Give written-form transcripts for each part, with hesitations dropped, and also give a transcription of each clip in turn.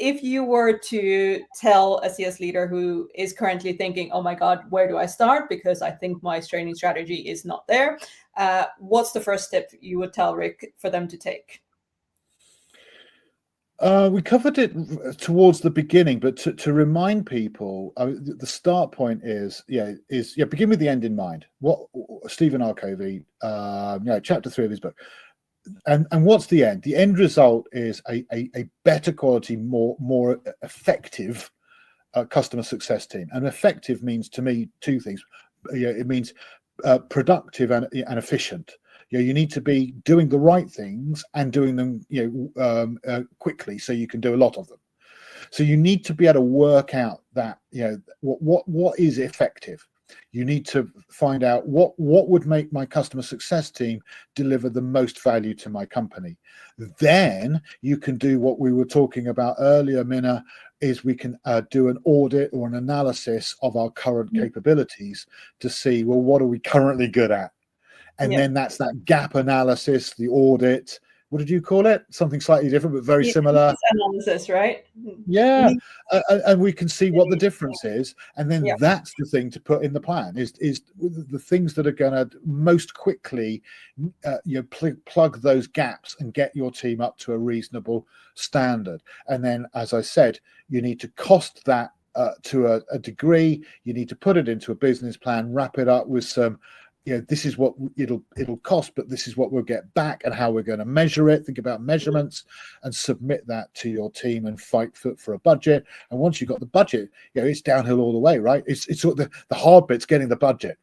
if you were to tell a CS leader who is currently thinking, oh my God, where do I start? Because I think my training strategy is not there. What's the first step you would tell Rick for them to take? We covered it towards the beginning, but to remind people, the start point is begin with the end in mind. What Stephen R. Covey, chapter 3 of his book, and what's the end? The end result is a better quality, more effective customer success team. And effective means to me two things. It means productive and efficient. You need to be doing the right things and doing them quickly, so you can do a lot of them. So you need to be able to work out that what is effective. You need to find out what would make my customer success team deliver the most value to my company. Then you can do what we were talking about earlier, Minna, is we can do an audit or an analysis of our current capabilities to see, well, what are we currently good at? And then that's that gap analysis, the audit. What did you call it? Something slightly different, but very similar. Analysis, right? Yeah. And we can see what the difference is. And then that's the thing to put in the plan is the things that are going to most quickly, plug those gaps and get your team up to a reasonable standard. And then, as I said, you need to cost that to a degree. You need to put it into a business plan, wrap it up with some, this is what it'll cost, but this is what we'll get back and how we're going to measure it. Think about measurements and submit that to your team and fight for a budget. And once you've got the budget, it's downhill all the way, right? It's sort of the hard bit's getting the budget.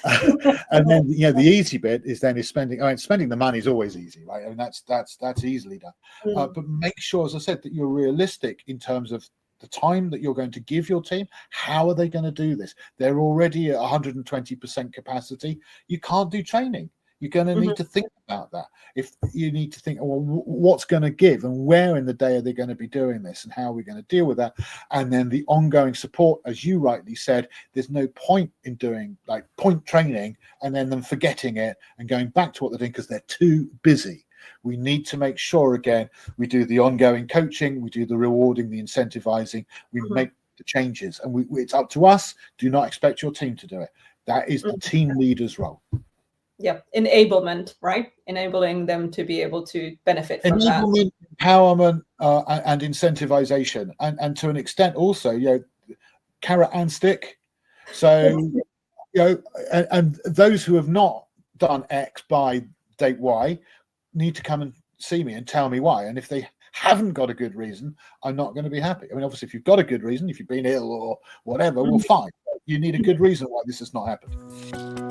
And then the easy bit is spending. Spending the money is always easy, right? I mean that's easily done. But make sure, as I said, that you're realistic in terms of the time that you're going to give your team. How are they going to do this? They're already at 120% capacity. You can't do training. You're going to need to think about that. If you need to think, well, what's going to give and where in the day are they going to be doing this and how are we going to deal with that? And then the ongoing support, as you rightly said, there's no point in doing point training and then them forgetting it and going back to what they're doing because they're too busy. We need to make sure, again, we do the ongoing coaching, we do the rewarding, the incentivizing, we make the changes. And it's up to us. Do not expect your team to do it. That is the team leader's role. Yeah. Enablement, right? Enabling them to be able to benefit from enablement, that. Empowerment, and incentivization. And to an extent also, carrot and stick. So, and those who have not done X by date Y need to come and see me and tell me why. And if they haven't got a good reason, I'm not going to be happy. I mean, obviously, if you've got a good reason, if you've been ill or whatever, well, fine. You need a good reason why this has not happened.